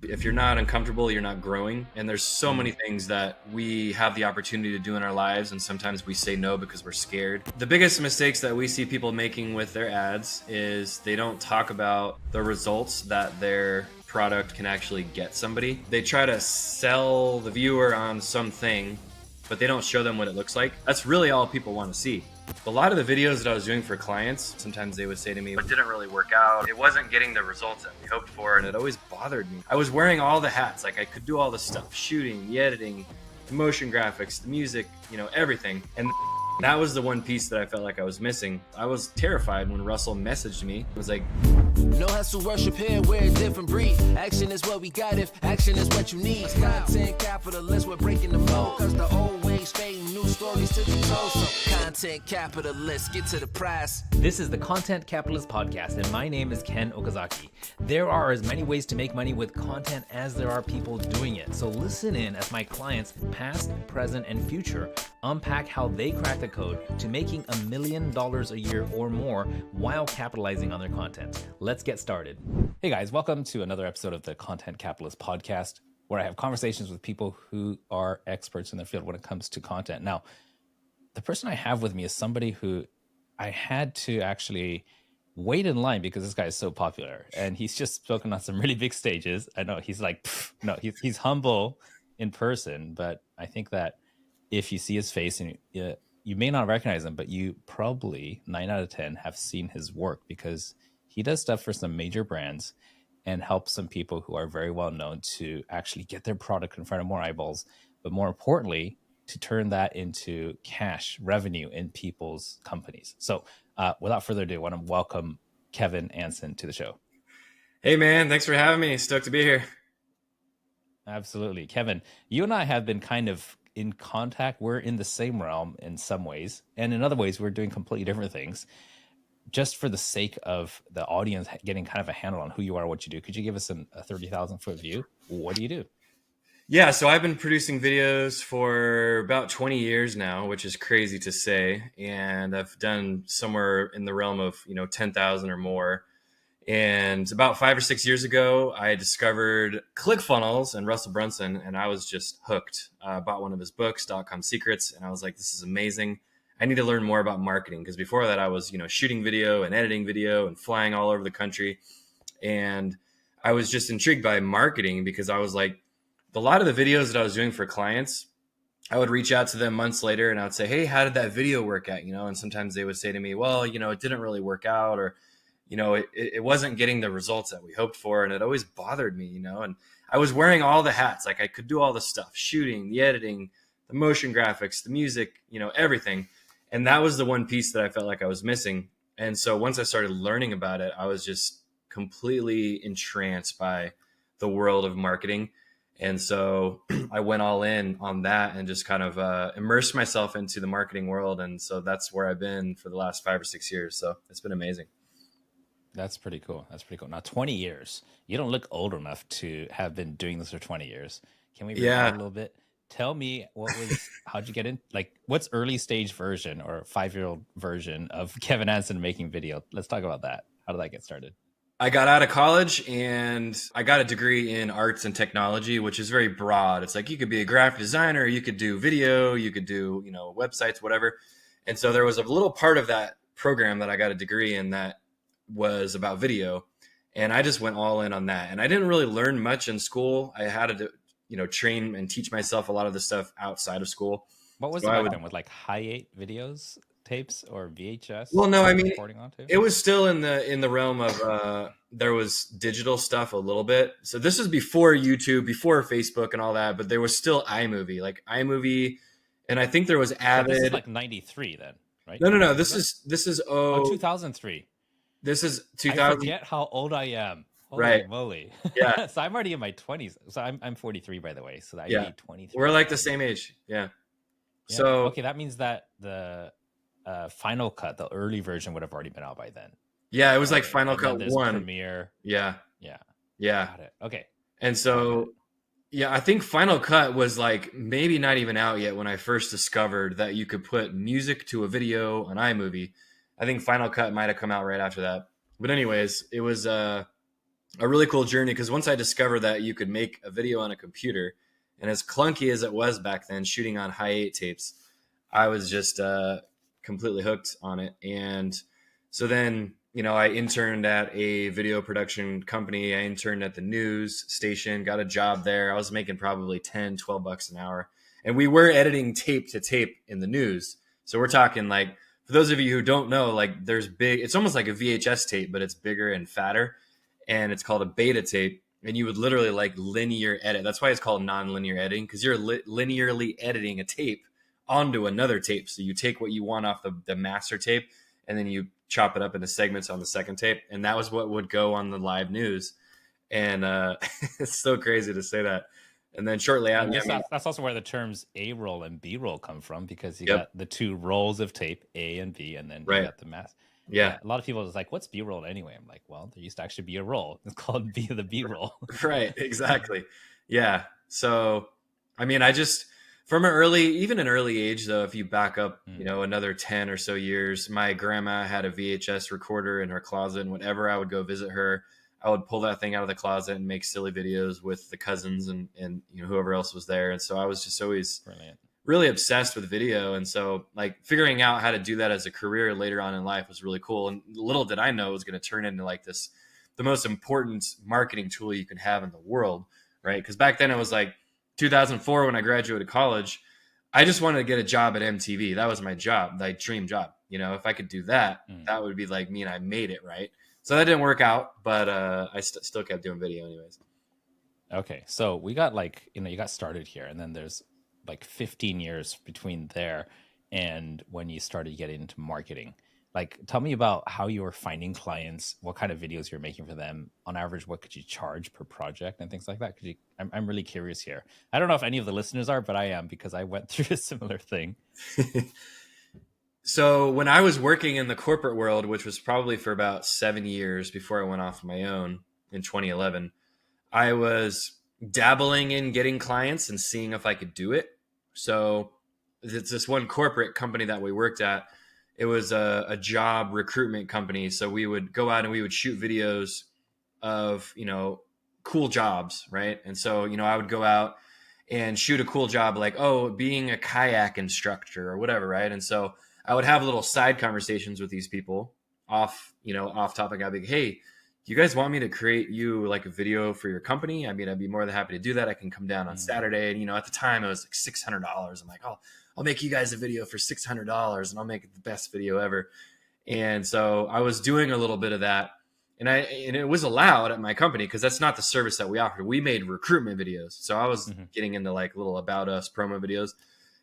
If you're not uncomfortable, you're not growing. And there's so many things that we have the opportunity to do in our lives, and sometimes we say no because we're scared. The biggest mistakes that we see people making with their ads is they don't talk about the results that their product can actually get somebody. They try to sell the viewer on something, but they don't show them what it looks like. That's really all people want to see. A lot of the videos that I was doing for clients, sometimes they would say to me, it didn't really work out. It wasn't getting the results that we hoped for, and it always bothered me. I was wearing all the hats. Like, I could do all the stuff, shooting, the editing, the motion graphics, the music, everything. And that was the one piece that I felt like I was missing. I was terrified when Russell messaged me. It was like, no hustle worship here, we're a different breed. Action is what we got if action is what you need. Content capitalists, we're breaking the mold. Cause the old ways fading, new stories to be told. So content capitalists, get to the prize. This is the Content Capitalist Podcast, and my name is Ken Okazaki. There are as many ways to make money with content as there are people doing it. So listen in as my clients, past, present, and future, unpack how they crack the code to making $1 million a year or more while capitalizing on their content. Let's get started. Hey guys, welcome to another episode of the Content Capitalist Podcast, where I have conversations with people who are experts in their field when it comes to content. Now, the person I have with me is somebody who I had to actually wait in line because this guy is so popular, and he's just spoken on some really big stages. I know he's like, he's humble in person, but I think that if you see his face and you may not recognize him, but you probably 9 out of 10 have seen his work because he does stuff for some major brands and helps some people who are very well known to actually get their product in front of more eyeballs, but more importantly, to turn that into cash revenue in people's companies. So without further ado, I want to welcome Kevin Anson to the show. hey man, thanks for having me. Stoked to be here. Absolutely. Kevin, you and I have been kind of in contact. We're in the same realm in some ways, and in other ways, we're doing completely different things. Just for the sake of the audience getting kind of a handle on who you are, what you do, could you give us a 30,000 foot view? What do you do? Yeah, so I've been producing videos for about 20 years now, which is crazy to say. And I've done somewhere in the realm of, 10,000 or more. And about 5 or 6 years ago, I discovered ClickFunnels and Russell Brunson, and I was just hooked. I bought one of his books, .com Secrets, and I was like, this is amazing. I need to learn more about marketing, because before that I was, shooting video and editing video and flying all over the country. And I was just intrigued by marketing because I was like, a lot of the videos that I was doing for clients, I would reach out to them months later and I would say, hey, how did that video work out? And sometimes they would say to me, well, it didn't really work out, or, it wasn't getting the results that we hoped for. And it always bothered me, and I was wearing all the hats. Like, I could do all the stuff, shooting, the editing, the motion graphics, the music, everything. And that was the one piece that I felt like I was missing. And so once I started learning about it, I was just completely entranced by the world of marketing. And so I went all in on that and just kind of immersed myself into the marketing world. And so that's where I've been for the last 5 or 6 years. So it's been amazing. That's pretty cool. Now, 20 years. You don't look old enough to have been doing this for 20 years. Can we rewind a little bit? Tell me how'd you get in? Like, what's early stage version or 5-year-old version of Kevin Anson making video? Let's talk about that. How did that get started? I got out of college and I got a degree in arts and technology, which is very broad. It's like, you could be a graphic designer, you could do video, you could do, websites, whatever. And so there was a little part of that program that I got a degree in that was about video. And I just went all in on that. And I didn't really learn much in school. I had to, train and teach myself a lot of the stuff outside of school. What was the background with like Hi8 videos, tapes, or VHS? Well, no, I mean, it was still in the realm of there was digital stuff a little bit. So this was before YouTube, before Facebook and all that, but there was still iMovie, and I think there was Avid. So this is like 93 then, right? No. This is 2003. This is 2000. I forget how old I am. Holy right. moly. Yeah. So I'm already in my 20s. So I'm 43, by the way. So I'd be 23. We're like the same age. Yeah. So okay, that means that the Final Cut, the early version, would have already been out by then. Yeah, it was like Final Cut 1. Premiere. Yeah. Got it. Okay. And so, yeah, I think Final Cut was like maybe not even out yet when I first discovered that you could put music to a video on iMovie. I think Final Cut might have come out right after that. But anyways, it was a really cool journey, because once I discovered that you could make a video on a computer, and as clunky as it was back then, shooting on high 8 tapes, I was just completely hooked on it. And so then, I interned at a video production company. I interned at the news station, got a job there. I was making probably 10, $12 an hour. And we were editing tape to tape in the news. So we're talking like, for those of you who don't know, like it's almost like a VHS tape, but it's bigger and fatter. And it's called a beta tape. And you would literally like linear edit. That's why it's called non-linear editing, because you're linearly editing a tape onto another tape. So you take what you want off the master tape, and then you chop it up into segments on the second tape. And that was what would go on the live news. And it's so crazy to say that. And then shortly after, that's also where the terms A-roll and B-roll come from, because you got the two rolls of tape, A and B, and then you got the mass. Yeah. A lot of people is like, what's B-roll anyway? I'm like, well, there used to actually be a roll. It's called the B-roll. Right. Exactly. Yeah. So, I mean, I just, from even an early age, though, if you back up, another 10 or so years, my grandma had a VHS recorder in her closet, and whenever I would go visit her, I would pull that thing out of the closet and make silly videos with the cousins and whoever else was there. And so I was just always really obsessed with video. And so like figuring out how to do that as a career later on in life was really cool. And little did I know it was going to turn into like the most important marketing tool you can have in the world. Right. Because back then it was like 2004 when I graduated college. I just wanted to get a job at MTV. That was my job, my dream job. If I could do that, that would be like me and I made it. Right. So that didn't work out, but I still kept doing video anyways. Okay. So we got you got started here, and then there's like 15 years between there and when you started getting into marketing. Like, tell me about how you were finding clients, what kind of videos you're making for them. On average, what could you charge per project and things like that? I'm really curious here. I don't know if any of the listeners are, but I am, because I went through a similar thing. So when I was working in the corporate world, which was probably for about 7 years before I went off on my own in 2011, I was dabbling in getting clients and seeing if I could do it. So it's this one corporate company that we worked at. It was a job recruitment company. So we would go out and we would shoot videos of, cool jobs, right? And so, I would go out and shoot a cool job like, being a kayak instructor or whatever, right? And so I would have little side conversations with these people off topic. I'd be like, hey, do you guys want me to create you like a video for your company? I mean, I'd be more than happy to do that. I can come down on Saturday. And, at the time it was like $600. I'm like, I'll make you guys a video for $600 and I'll make it the best video ever. And so I was doing a little bit of that, and it was allowed at my company because that's not the service that we offered. We made recruitment videos. So I was getting into like little about us promo videos.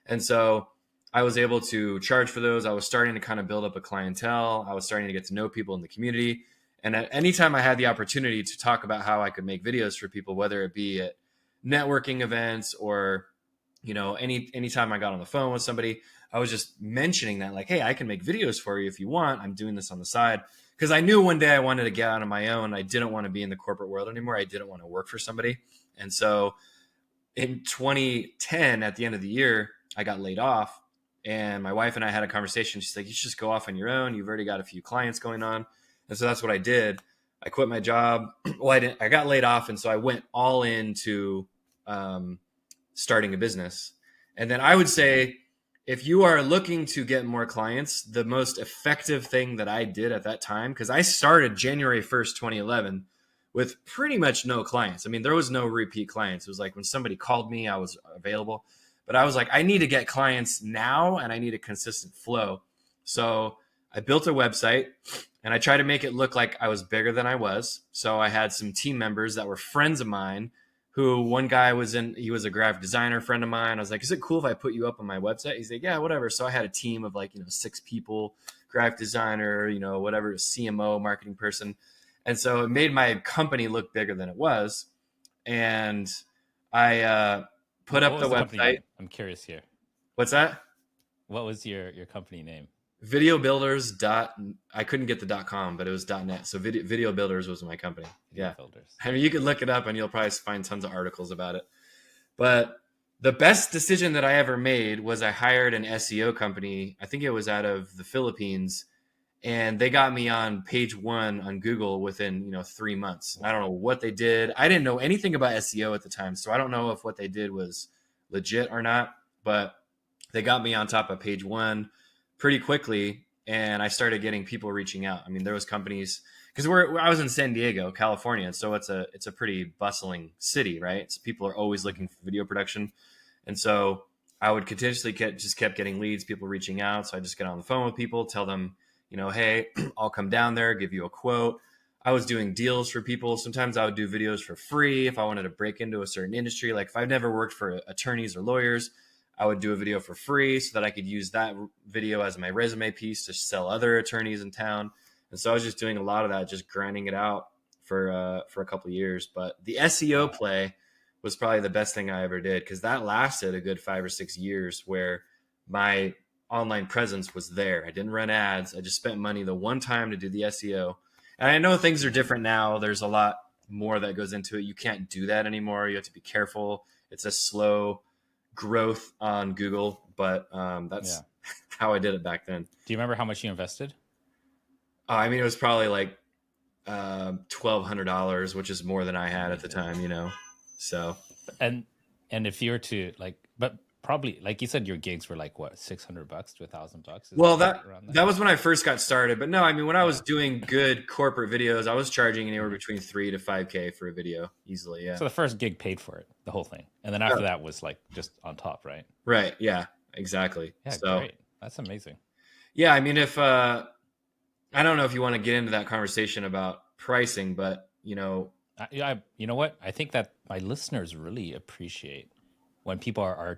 And so I was able to charge for those. I was starting to kind of build up a clientele. I was starting to get to know people in the community. And at any time I had the opportunity to talk about how I could make videos for people, whether it be at networking events or, anytime I got on the phone with somebody, I was just mentioning that like, hey, I can make videos for you if you want. I'm doing this on the side. Because I knew one day I wanted to get out on my own. I didn't want to be in the corporate world anymore. I didn't want to work for somebody. And so in 2010, at the end of the year, I got laid off. And my wife and I had a conversation. She's like, you should just go off on your own. You've already got a few clients going on. And so that's what I did. I quit my job. Well, I got laid off. And so I went all into starting a business. And then I would say, if you are looking to get more clients, the most effective thing that I did at that time, because I started January 1st, 2011 with pretty much no clients. I mean, there was no repeat clients. It was like when somebody called me, I was available. But I was like, I need to get clients now and I need a consistent flow. So I built a website and I tried to make it look like I was bigger than I was. So I had some team members that were friends of mine, who one guy he was a graphic designer friend of mine. I was like, is it cool if I put you up on my website? He's like, yeah, whatever. So I had a team of like, 6 people, graphic designer, whatever, CMO, marketing person. And so it made my company look bigger than it was. And I put up the website. I'm curious here. What's that? What was your company name? Video Builders I couldn't get the .com, but it was .net. So Video Builders was my company. Yeah. Builders. I mean, you could look it up and you'll probably find tons of articles about it. But the best decision that I ever made was I hired an SEO company. I think it was out of the Philippines. and they got me on page 1 on Google within 3 months. And I don't know what they did. I didn't know anything about SEO at the time, so I don't know if what they did was legit or not, but they got me on top of page 1 pretty quickly, and I started getting people reaching out. I mean, there was companies, because I was in San Diego, California, so it's a pretty bustling city, right? So people are always looking for video production, and so I would continuously kept getting leads, people reaching out. So I just get on the phone with people, tell them, hey, I'll come down there, give you a quote. I was doing deals for people. Sometimes I would do videos for free if I wanted to break into a certain industry. Like if I've never worked for attorneys or lawyers, I would do a video for free so that I could use that video as my resume piece to sell other attorneys in town. And so I was just doing a lot of that, just grinding it out for a couple of years. But the SEO play was probably the best thing I ever did, because that lasted a good 5 or 6 years, where my online presence was there. I didn't run ads. I just spent money the one time to do the SEO. And I know things are different now. There's a lot more that goes into it. You can't do that anymore. You have to be careful. It's a slow growth on Google, but that's how I did it back then. Do you remember how much you invested? I mean, it was probably like $1,200, which is more than I had at the time, So, and if you were to but probably, like you said, your gigs were like what, $600 to $1,000? Well, that was when I first got started. But no, I mean, when I was doing good corporate videos, I was charging anywhere between $3,000 to $5,000 for a video easily. Yeah. So the first gig paid for it, the whole thing, and then after that was like just on top, right? Right. Yeah. Exactly. Yeah. So, great. That's amazing. Yeah. I mean, if I don't know if you want to get into that conversation about pricing, but you know what? I think that my listeners really appreciate when people are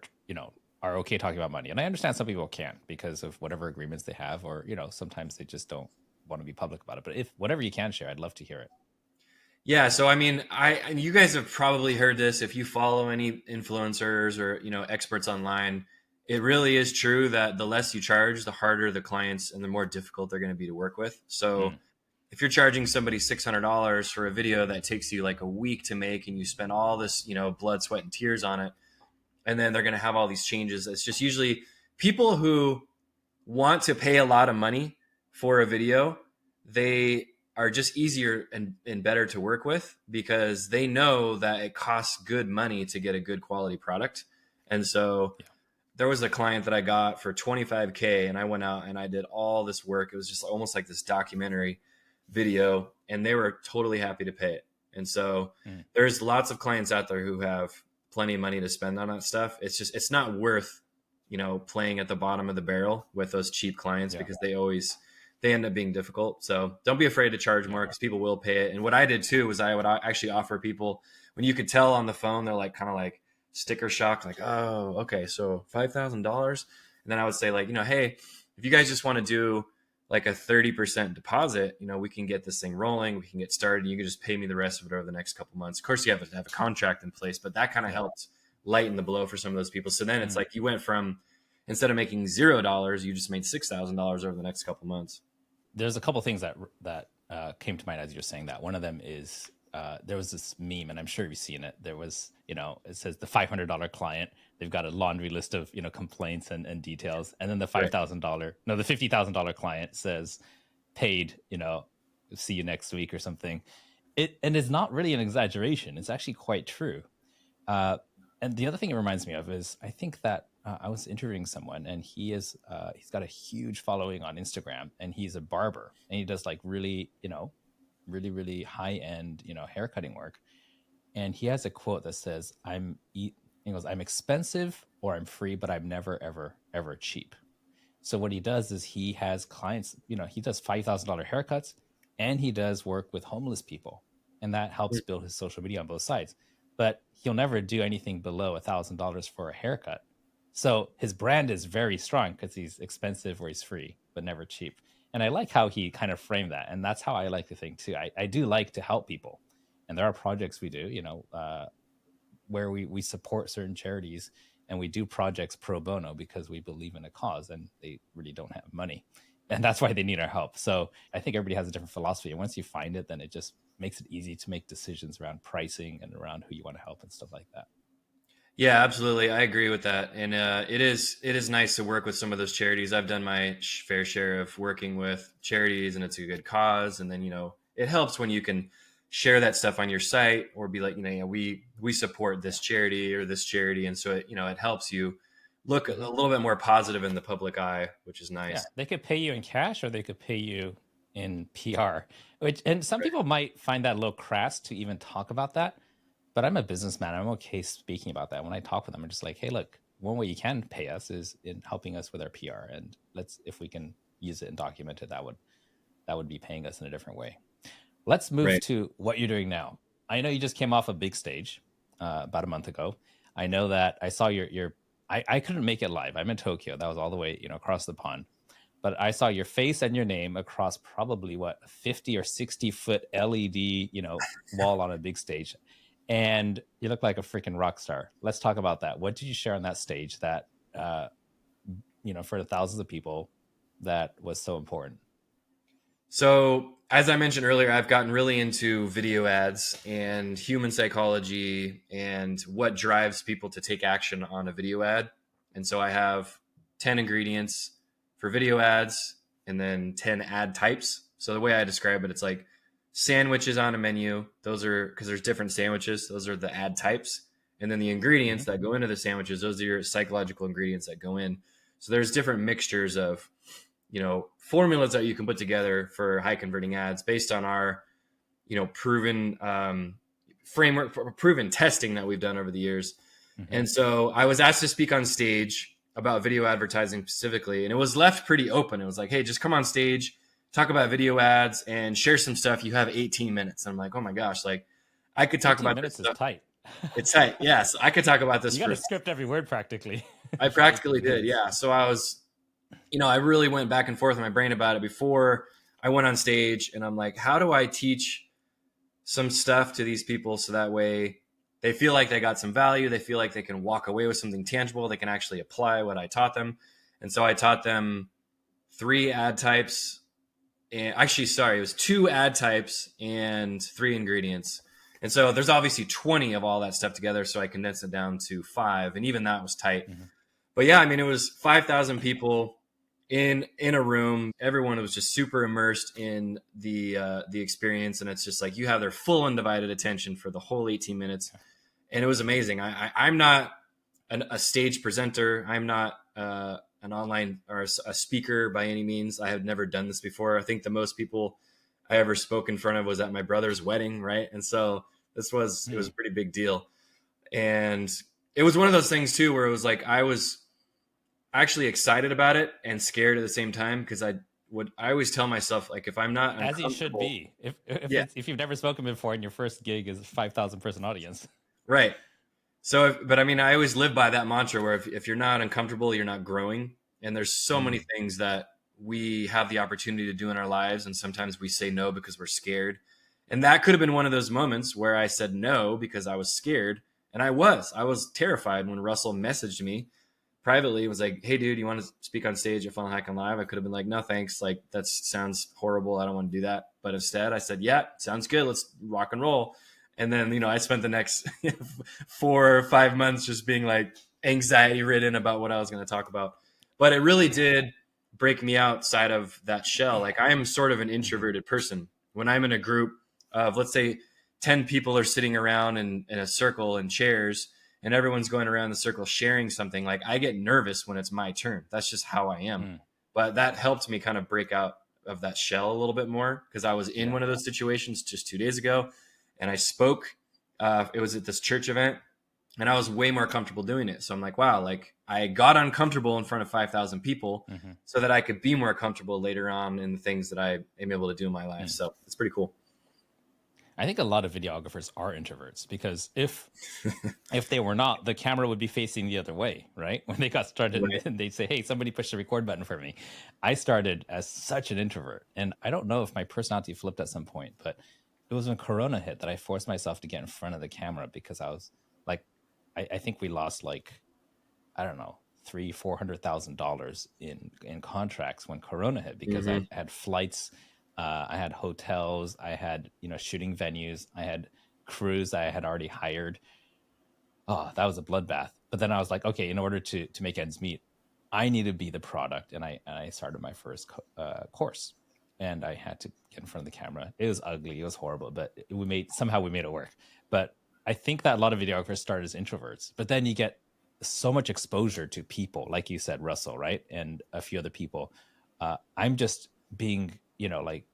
okay talking about money. And I understand some people can't because of whatever agreements they have, or, sometimes they just don't want to be public about it. But if whatever you can share, I'd love to hear it. Yeah. So, I mean, you guys have probably heard this if you follow any influencers or, experts online. It really is true that the less you charge, the harder the clients and the more difficult they're going to be to work with. So if you're charging somebody $600 for a video that takes you like a week to make, and you spend all this, blood, sweat, and tears on it, and then they're going to have all these changes, it's just usually people who want to pay a lot of money for a video. They are just easier and better to work with, because they know that it costs good money to get a good quality product. And so there was a client that I got for $25,000, and I went out and I did all this work. It was just almost like this documentary video, and they were totally happy to pay it. And so there's lots of clients out there who have plenty of money to spend on that stuff. It's not worth, playing at the bottom of the barrel with those cheap clients, because they end up being difficult. So don't be afraid to charge more, because people will pay it. And what I did too was I would actually offer people, when you could tell on the phone, they're like kind of like sticker shock, like, oh, okay, so $5,000. And then I would say like, hey, if you guys just want to do like a 30% deposit, we can get this thing rolling. We can get started. You can just pay me the rest of it over the next couple months. Of course, you have to have a contract in place, but that kind of helped lighten the blow for some of those people. So then it's like you went from, instead of making $0, you just made $6,000 over the next couple months. There's a couple things that came to mind as you're saying that. One of them is there was this meme, and I'm sure you've seen it. There was, it says the $500 client. They've got a laundry list of, complaints and details. And then the the $50,000 client says paid, see you next week or something. And it's not really an exaggeration. It's actually quite true. And the other thing it reminds me of is, I think that I was interviewing someone, and he's got a huge following on Instagram, and he's a barber, and he does like really, really high end, hair cutting work. And he has a quote that says, he goes, I'm expensive or I'm free, but I'm never, ever, ever cheap. So what he does is he has clients, he does $5,000 haircuts, and he does work with homeless people. And that helps build his social media on both sides. But he'll never do anything below $1,000 for a haircut. So his brand is very strong because he's expensive or he's free, but never cheap. And I like how he kind of framed that. And that's how I like to think too. I do like to help people. And there are projects we do, where we support certain charities, and we do projects pro bono because we believe in a cause, and they really don't have money. And that's why they need our help. So I think everybody has a different philosophy. And once you find it, then it just makes it easy to make decisions around pricing and around who you want to help and stuff like that. Yeah, absolutely. I agree with that. And it is nice to work with some of those charities. I've done my fair share of working with charities, and it's a good cause. And then it helps when you can share that stuff on your site or be like, yeah, we support this charity or this charity, and so it helps you look a Hmm. little bit more positive in the public eye, which is Yeah, nice. they could pay you in cash or they could pay you in PR, which, and some people might find that a little crass to even talk about that. But I'm a businessman. I'm okay speaking about that. When I talk with them, I'm just like, hey, look, one way you can pay us is in helping us with our PR, and if we can use it and document it, that would be paying us in a different way. Let's move Right. to what you're doing now. I know you just came off a big stage about a month ago. I know that I saw your I couldn't make it live. I'm in Tokyo. That was all the way, across the pond. But I saw your face and your name across probably what, 50 or 60-foot LED, wall on a big stage. And you look like a freaking rock star. Let's talk about that. What did you share on that stage that for the thousands of people that was so important? So, as I mentioned earlier, I've gotten really into video ads and human psychology and what drives people to take action on a video ad. And so I have 10 ingredients for video ads and then 10 ad types. So the way I describe it, it's like sandwiches on a menu. Those are, because there's different sandwiches, those are the ad types. And then the ingredients Mm-hmm. that go into the sandwiches, those are your psychological ingredients that go in. So there's different mixtures of formulas that you can put together for high converting ads based on our proven framework, proven testing that we've done over the years. Mm-hmm. And so I was asked to speak on stage about video advertising specifically, and it was left pretty open. It was like, hey, just come on stage, talk about video ads, and share some stuff. You have 18 minutes. And I'm like, oh my gosh, like I could talk 18 about this minutes is stuff. tight. It's tight. Yes, I could talk about this You got for. to script every word practically. I For practically 18 did. minutes. Yeah. So I really went back and forth in my brain about it before I went on stage, and I'm like, how do I teach some stuff to these people so that way they feel like they got some value, they feel like they can walk away with something tangible, they can actually apply what I taught them. And so I taught them 3 ad types, and actually, sorry, it was 2 ad types and 3 ingredients. And so there's obviously 20 of all that stuff together, so I condensed it down to 5, and even that was tight. Mm-hmm. But yeah, I mean, it was 5,000 people in a room. Everyone was just super immersed in the experience, and it's just like you have their full undivided attention for the whole 18 minutes, and it was amazing. I'm not a stage presenter. I'm not an online or a speaker by any means. I have never done this before. I think the most people I ever spoke in front of was at my brother's wedding, right? And so it was a pretty big deal, and it was one of those things too where it was like I was actually excited about it and scared at the same time, because I always tell myself, like, if I'm not As you should uncomfortable, be. yeah, If you've never spoken before and your first gig is a 5,000 person audience. right. So, but I mean, I always live by that mantra where if you're not uncomfortable, you're not growing. And there's so many things that we have the opportunity to do in our lives, and sometimes we say no because we're scared. And that could have been one of those moments where I said no because I was scared, and I was terrified when Russell messaged me privately. It was like, hey dude, you want to speak on stage at Funnel Hacking Live? I could have been like, no thanks, like that sounds horrible, I don't want to do that. But instead I said, yeah, sounds good, let's rock and roll. And then I spent the next 4 or 5 months just being like anxiety ridden about what I was going to talk about. But it really did break me outside of that shell. Like, I am sort of an introverted person. When I'm in a group of, let's say, 10 people are sitting around in a circle in chairs, and everyone's going around the circle sharing something, like, I get nervous when it's my turn. That's just how I am. But that helped me kind of break out of that shell a little bit more, because I was in one of those situations just 2 days ago, and I spoke. It was at this church event, and I was way more comfortable doing it. So I'm like, wow, like I got uncomfortable in front of 5,000 people so that I could be more comfortable later on in the things that I am able to do in my life. So it's pretty cool. I think a lot of videographers are introverts, because if they were not, the camera would be facing the other way, right? When they got started, Right. and they'd say, hey, somebody push the record button for me. I started as such an introvert, and I don't know if my personality flipped at some point, but it was when Corona hit that I forced myself to get in front of the camera, because I was like, I think we lost like, I don't know, $300,000-$400,000 in contracts when Corona hit, because I had flights, I had hotels, I had shooting venues, I had crews that I had already hired, oh, that was a bloodbath. But then I was like, okay, in order to make ends meet, I need to be the product. And I started my first course, and I had to get in front of the camera. It was ugly. It was horrible, but we made it work. But I think that a lot of videographers start as introverts, but then you get so much exposure to people, like you said, Russell, right? And a few other people. I'm just being, like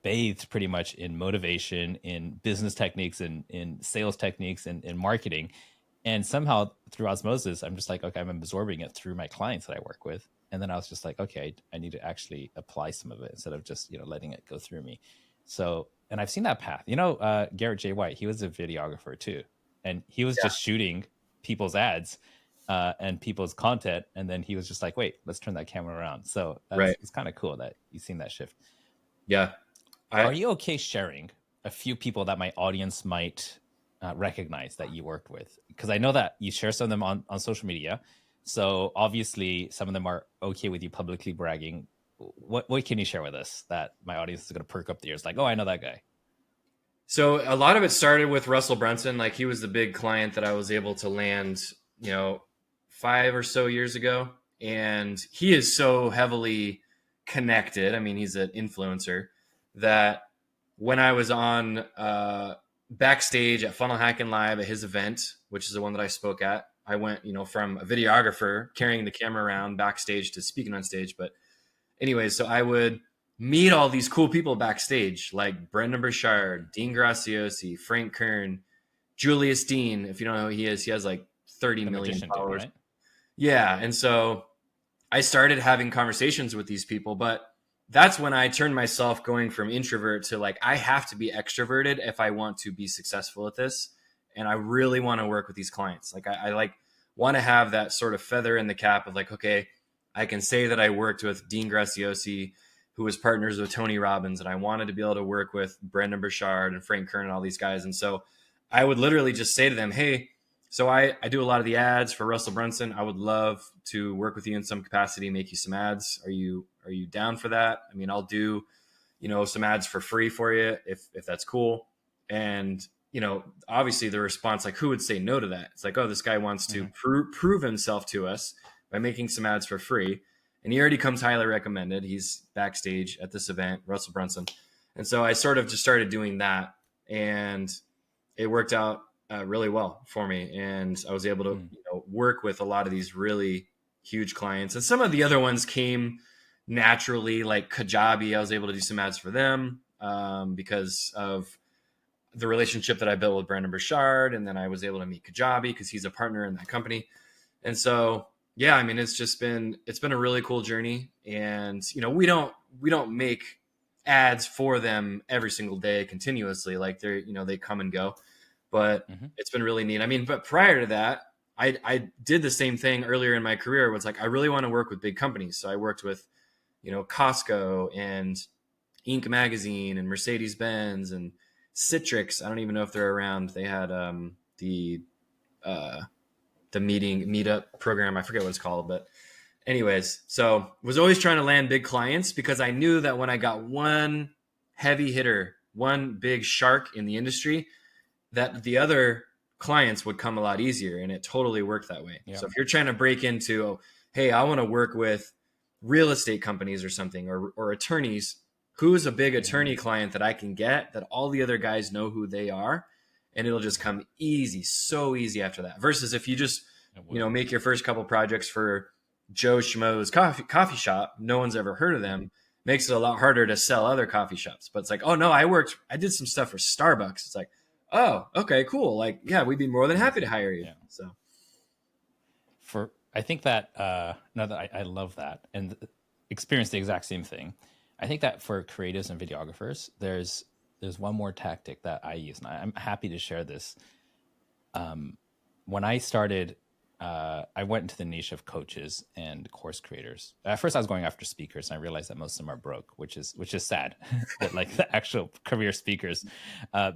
bathed pretty much in motivation, in business techniques, and in sales techniques, and in marketing. And somehow through osmosis, I'm just like, okay, I'm absorbing it through my clients that I work with. And then I was just like, okay, I need to actually apply some of it instead of just, letting it go through me. So, and I've seen that path, Garrett J. White, he was a videographer too. And he was just shooting people's ads and people's content. And then he was just like, wait, let's turn that camera around. So it's kind of cool that you've seen that shift. Yeah. Are you okay sharing a few people that my audience might recognize that you worked with? Because I know that you share some of them on social media. So obviously some of them are okay with you publicly bragging. What can you share with us that my audience is going to perk up the ears? Like, oh, I know that guy. So a lot of it started with Russell Brunson. Like, he was the big client that I was able to land, 5 or so years ago. And he is so heavily connected. I mean, he's an influencer that when I was on backstage at Funnel Hacking Live at his event, which is the one that I spoke at, I went, from a videographer carrying the camera around backstage to speaking on stage. But anyways, so I would meet all these cool people backstage, like Brendan Burchard, Dean Graziosi, Frank Kern, Julius Dean. If you don't know who he is, he has like 30 million followers. Right? Yeah. And so I started having conversations with these people, but that's when I turned myself going from introvert to like, I have to be extroverted if I want to be successful at this. And I really want to work with these clients. Like, I like want to have that sort of feather in the cap of like, okay, I can say that I worked with Dean Graziosi, who was partners with Tony Robbins, and I wanted to be able to work with Brendan Burchard and Frank Kern and all these guys. And so I would literally just say to them, hey, so I do a lot of the ads for Russell Brunson. I would love to work with you in some capacity, make you some ads. Are you down for that? I mean, I'll do, some ads for free for you if that's cool. And, obviously the response, like, who would say no to that? It's like, oh, this guy wants to prove himself to us by making some ads for free. And he already comes highly recommended. He's backstage at this event, Russell Brunson. And so I sort of just started doing that, and it worked out really well for me. And I was able to work with a lot of these really huge clients. And some of the other ones came naturally, like Kajabi. I was able to do some ads for them because of the relationship that I built with Brandon Burchard. And then I was able to meet Kajabi because he's a partner in that company. And so, yeah, I mean, it's been a really cool journey. And, we don't make ads for them every single day continuously. Like, they come and go, but it's been really neat. I mean, but prior to that, I did the same thing earlier in my career. It was like, I really want to work with big companies. So I worked with, Costco and Inc. magazine and Mercedes-Benz and Citrix. I don't even know if they're around. They had the meetup program. I forget what it's called, but anyways, so was always trying to land big clients because I knew that when I got one heavy hitter, one big shark in the industry, that the other clients would come a lot easier. And it totally worked that way. Yeah. So if you're trying to break into, hey, I want to work with real estate companies or something, or attorneys, who's a big attorney client that I can get that all the other guys know who they are, and it'll just come easy, so easy after that. Versus if you just, make your first couple projects for Joe Schmo's coffee shop, no one's ever heard of them, makes it a lot harder to sell other coffee shops. But it's like, oh no, I did some stuff for Starbucks. It's like, oh, okay, cool. Like, yeah, we'd be more than happy to hire you. Yeah. So I think that I love that and experienced the exact same thing. I think that for creatives and videographers, there's one more tactic that I use, and I'm happy to share this. When I started, I went into the niche of coaches and course creators. At first, I was going after speakers, and I realized that most of them are broke, which is sad. But like the actual career speakers,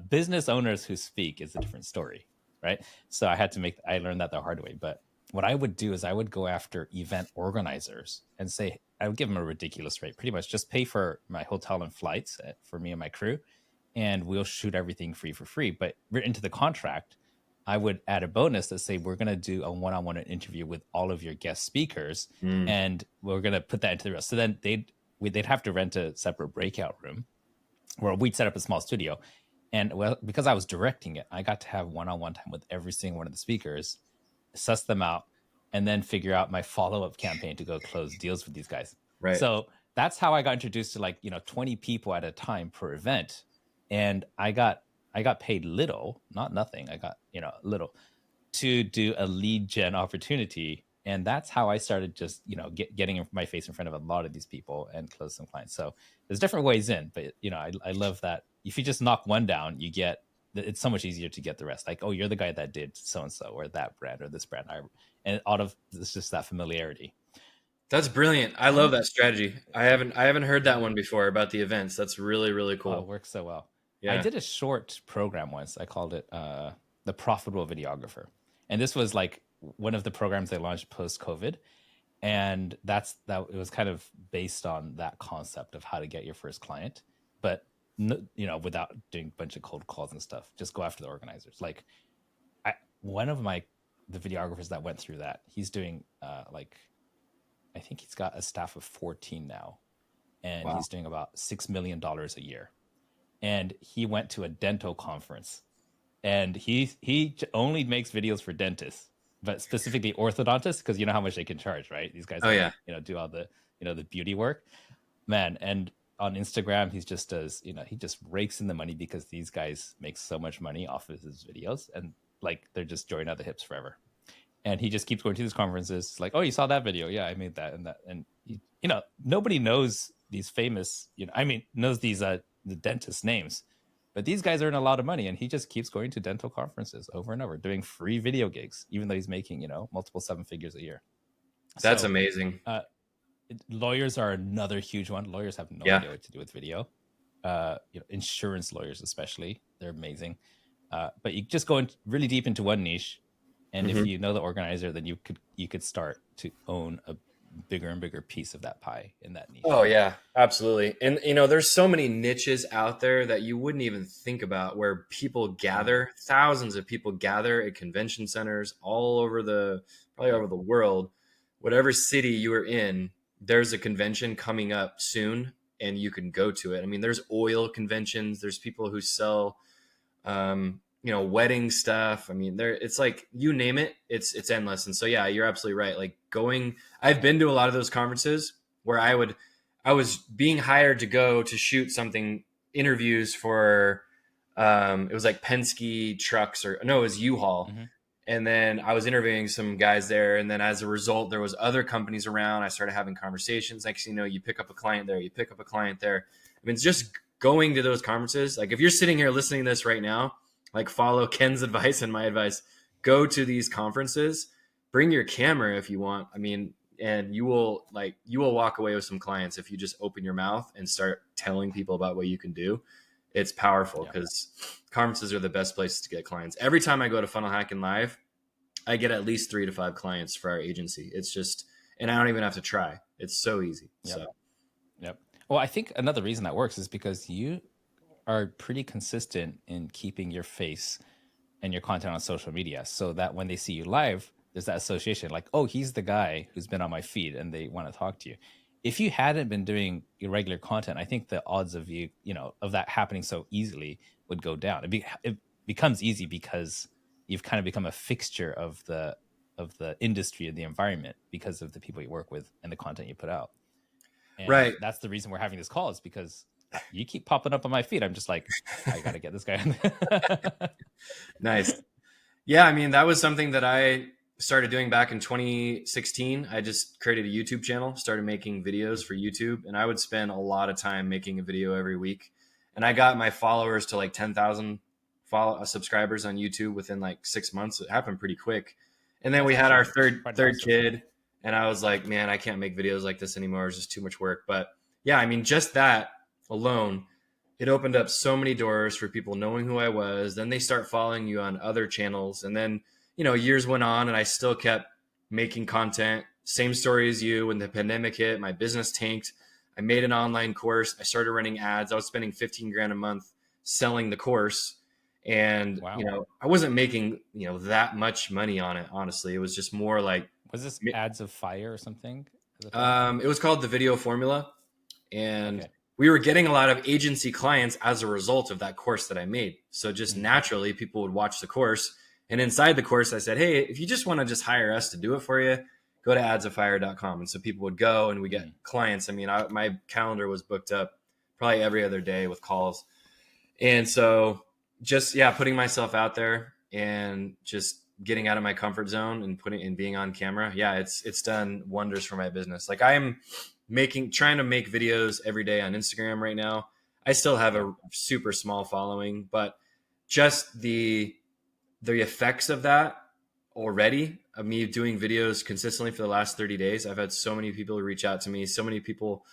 business owners who speak is a different story, right? So I learned that the hard way. But what I would do is I would go after event organizers and say, I would give them a ridiculous rate, pretty much just pay for my hotel and flights for me and my crew, and we'll shoot everything for free. But written into the contract, I would add a bonus that say we're going to do a one-on-one interview with all of your guest speakers, and we're going to put that into the rest. So then they'd have to rent a separate breakout room where we'd set up a small studio. And well, because I was directing it, I got to have one-on-one time with every single one of the speakers, suss them out, and then figure out my follow-up campaign to go close deals with these guys. Right. So that's how I got introduced to, like, 20 people at a time per event. And I got paid little, not nothing. I got, little to do a lead gen opportunity. And that's how I started just, getting my face in front of a lot of these people and close some clients. So there's different ways in, but, I love that. If you just knock one down, it's so much easier to get the rest. Like, oh, you're the guy that did so-and-so or that brand or this brand. And out of it's just that familiarity. That's brilliant. I love that strategy. I haven't heard that one before about the events. That's really, really cool. Oh, it works so well. Yeah. I did a short program once. I called it The Profitable Videographer. And this was like one of the programs they launched post-COVID. And it was kind of based on that concept of how to get your first client, but without doing a bunch of cold calls and stuff. Just go after the organizers. Like one of the videographers that went through that, he's doing I think he's got a staff of 14 now, and he's doing about $6 million a year. And he went to a dental conference, and he only makes videos for dentists, but specifically orthodontists, because you know how much they can charge, right? These guys, do all the, the beauty work, man. And on Instagram, he just rakes in the money because these guys make so much money off of his videos, and like they're just joining out the hips forever. And he just keeps going to these conferences, like, oh, you saw that video? Yeah, I made that and that. And nobody knows these famous, knows these the dentist names, but these guys earn a lot of money, and he just keeps going to dental conferences over and over, doing free video gigs, even though he's making multiple 7 figures a year. That's amazing. Lawyers are another huge one. Lawyers have no idea what to do with video. Insurance lawyers especially, they're amazing. But you just go really deep into one niche. And if you know the organizer, then you could start to own a bigger and bigger piece of that pie in that niche. Oh yeah, absolutely. And there's so many niches out there that you wouldn't even think about, where people gather, thousands of people gather at convention centers all over probably over the world. Whatever city you are in, there's a convention coming up soon, and you can go to it. I mean, there's oil conventions. There's people who sell wedding stuff. I mean, it's like, you name it, it's endless. And so, yeah, you're absolutely right. Like I've been to a lot of those conferences where I was being hired to go to shoot interviews for, it was like Penske trucks, it was U-Haul. And then I was interviewing some guys there. And then as a result, there was other companies around. I started having conversations. Next thing you know, you pick up a client there, you pick up a client there. I mean, it's just going to those conferences. Like if you're sitting here listening to this right now, like follow Ken's advice and my advice, go to these conferences, bring your camera if you want. I mean, and you will walk away with some clients if you just open your mouth and start telling people about what you can do. It's powerful because conferences are the best places to get clients. Every time I go to Funnel Hacking Live, I get at least 3 to 5 clients for our agency. It's just, and I don't even have to try. It's so easy. Yep. Well, I think another reason that works is because you are pretty consistent in keeping your face and your content on social media, so that when they see you live, there's that association, like, oh, he's the guy who's been on my feed and they want to talk to you. If you hadn't been doing irregular content, I think the odds of you, of that happening so easily would go down. It becomes easy because you've kind of become a fixture of the industry and the environment because of the people you work with and the content you put out. And right. That's the reason we're having this call, is because you keep popping up on my feed. I'm just like, I got to get this guy. Nice. Yeah. I mean, that was something that I started doing back in 2016. I just created a YouTube channel, started making videos for YouTube, and I would spend a lot of time making a video every week. And I got my followers to like 10,000 subscribers on YouTube within like 6 months. It happened pretty quick. And then we had our third kid, and I was like, man, I can't make videos like this anymore. It's just too much work. But yeah, I mean, just that alone, it opened up so many doors for people knowing who I was. Then they start following you on other channels. And then, years went on, and I still kept making content. Same story as you. When the pandemic hit, my business tanked. I made an online course. I started running ads. I was spending 15 grand a month selling the course. And, Wow. you know, I wasn't making, you know, that much money on it. Honestly, it was just more like, Was this Ads of Fire or something at the time? it was called the Video Formula. And Okay. we were getting a lot of agency clients as a result of that course that I made. So just Mhm. naturally, people would watch the course. And inside the course, I said, hey, if you just want to just hire us to do it for you, go to adsoffire.com. And so people would go and we get clients. I mean, my calendar was booked up probably every other day with calls. And so just, yeah, putting myself out there and just getting out of my comfort zone and putting and being on camera. Yeah, it's done wonders for my business. Like I'm trying to make videos every day on Instagram right now. I still have a super small following, but just the effects of that already, of me doing videos consistently for the last 30 days, I've had so many people reach out to me, so many people,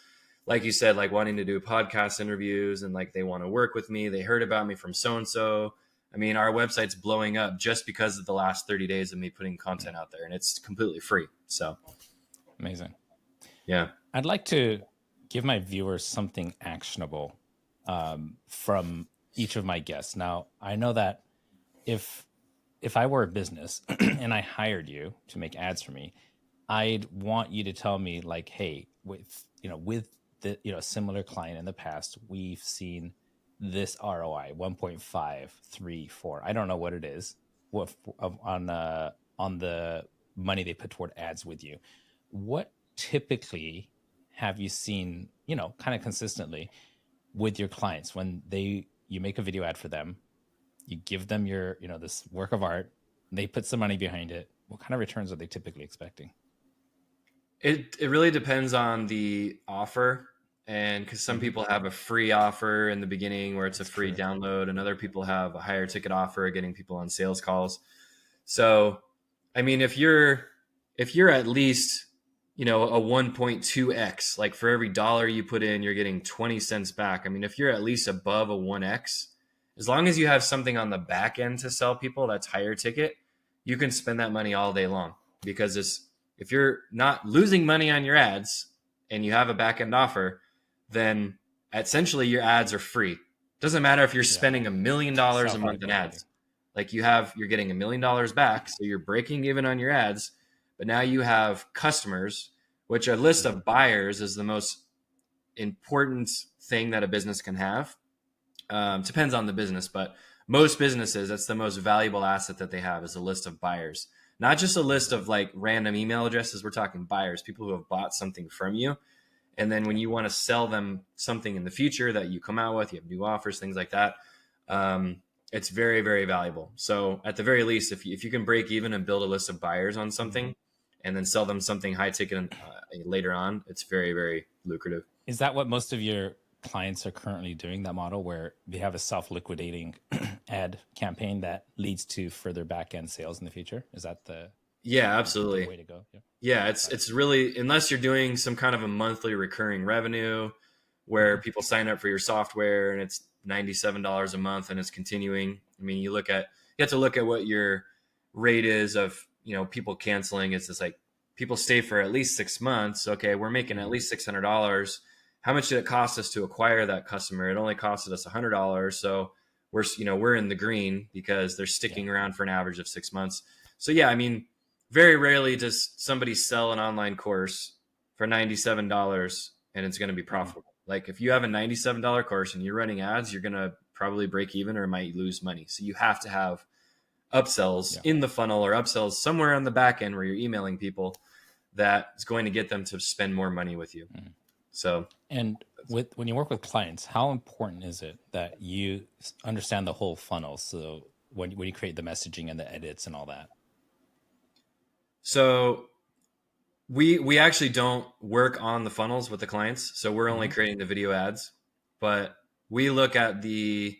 like you said, like wanting to do podcast interviews and like they want to work with me. They heard about me from so-and-so. I mean, our website's blowing up just because of the last 30 days of me putting content out there, and it's completely free. So Amazing. yeah. I'd like to give my viewers something actionable from each of my guests. Now, I know that if I were a business and I hired you to make ads for me, I'd want you to tell me like, hey, with the a similar client in the past, we've seen this ROI 1.5, 3, 4. I don't know what it is on the money they put toward ads with you. What typically have you seen, kind of consistently with your clients when you make a video ad for them, you give them your, this work of art, they put some money behind it. What kind of returns are they typically expecting? It really depends on the offer. And because some people have a free offer in the beginning where it's a free download, and other people have a higher ticket offer getting people on sales calls. So, I mean, if you're at least, a 1.2x, like for every dollar you put in, you're getting 20 cents back. I mean, if you're at least above a 1x, as long as you have something on the back end to sell people that's higher ticket, you can spend that money all day long, because if you're not losing money on your ads and you have a back end offer, then essentially your ads are free. Doesn't matter if you're spending $1 million a month in ads. Like you're getting $1 million back, so you're breaking even on your ads, but now you have customers, which a list of buyers is the most important thing that a business can have. Depends on the business, but most businesses, that's the most valuable asset that they have, is a list of buyers. Not just a list of like random email addresses. We're talking buyers, people who have bought something from you. And then when you want to sell them something in the future that you come out with, you have new offers, things like that. It's very, very valuable. So at the very least, if you can break even and build a list of buyers on something and then sell them something high ticket later on, it's very, very lucrative. Is that what most of your clients are currently doing, that model where they have a self-liquidating ad campaign that leads to further back-end sales in the future? Is that absolutely the way to go? Yeah, it's really, unless you're doing some kind of a monthly recurring revenue where people sign up for your software and it's $97 a month and it's continuing. I mean, you have to look at what your rate is of, people canceling. It's just like people stay for at least 6 months. Okay, we're making at least $600. How much did it cost us to acquire that customer? It only costed us $100. So we're in the green because they're sticking around for an average of 6 months. So yeah, I mean, very rarely does somebody sell an online course for $97 and it's going to be profitable. Like if you have a $97 course and you're running ads, you're going to probably break even or might lose money. So you have to have upsells in the funnel or upsells somewhere on the back end where you're emailing people that is going to get them to spend more money with you. So, and when you work with clients, how important is it that you understand the whole funnel? So when you create the messaging and the edits and all that. So we actually don't work on the funnels with the clients. So we're only creating the video ads, but we look at the